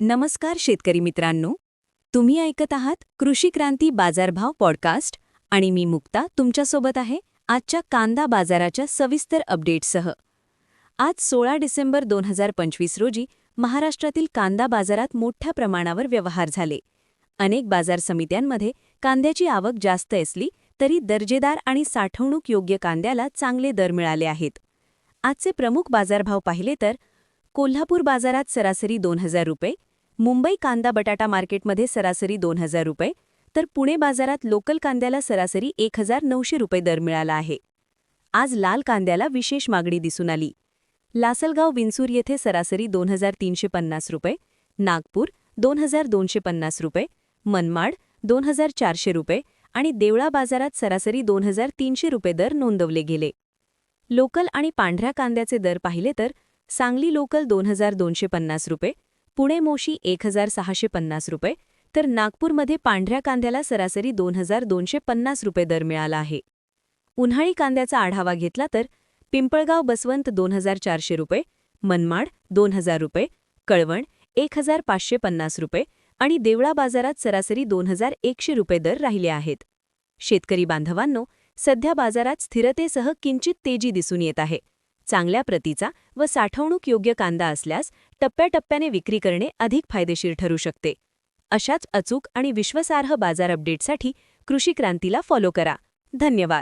नमस्कार शेतकरी मित्रांनो, तुम्ही ऐकत आहात कृषी क्रांती बाजारभाव पॉडकास्ट आणि मी मुक्ता तुमच्यासोबत आहे आजच्या कांदा बाजाराच्या सविस्तर अपडेट्ससह। आज 16 डिसेंबर 2025 रोजी महाराष्ट्रातील कांदा बाजारात मोठ्या प्रमाणावर व्यवहार झाले। अनेक बाजार समित्यांमध्ये कांद्याची आवक जास्त असली तरी दर्जेदार आणि साठवणूक योग्य कांद्याला चांगले दर मिळाले आहेत। आजचे प्रमुख बाजारभाव पाहिले तर कोल्हापूर बाजारात सरासरी 2000 रुपये, मुंबई कांदा बटाटा मार्केटमध्ये सरासरी 2000 रुपये, तर पुणे बाजारात लोकल कांद्याला सरासरी 1900 रुपये दर मिळाला आहे। आज लाल कांद्याला विशेष मागणी दिसून आली। लासलगाव विंचूर येथे सरासरी 2350 रुपये, नागपूर 2250 रुपये, मनमाड 2400 रुपये आणि देवळा बाजारात सरासरी 2300 रुपये दर नोंदवले गेले। लोकल आणि पांढऱ्या कांद्याचे दर पाहिले तर सांगली लोकल 2250 रुपये, पुणे मोशी 1650 रुपये, तर नागपूरमध्ये पांढऱ्या कांद्याला सरासरी 2250 रुपये दर मिळाला आहे। उन्हाळी कांद्याचा आढावा घेतला तर पिंपळगाव बसवंत 2400 रुपये, मनमाड 2000 रुपये, कळवण 1550 रुपये आणि देवळा बाजारात सरासरी 2100 रुपये दर राहिले आहेत। शेतकरी बांधवांनो, सध्या बाजारात स्थिरतेसह किंचित तेजी दिसून येत आहे। चांगल्या प्रतीचा व साठवणूक योग्य कांदा असल्यास टप्प्याटप्प्याने विक्री करणे अधिक फायदेशीर ठरू शकते। अशाच अचूक आणि विश्वासार्ह बाजार अपडेटसाठी कृषी क्रांतीला फॉलो करा। धन्यवाद।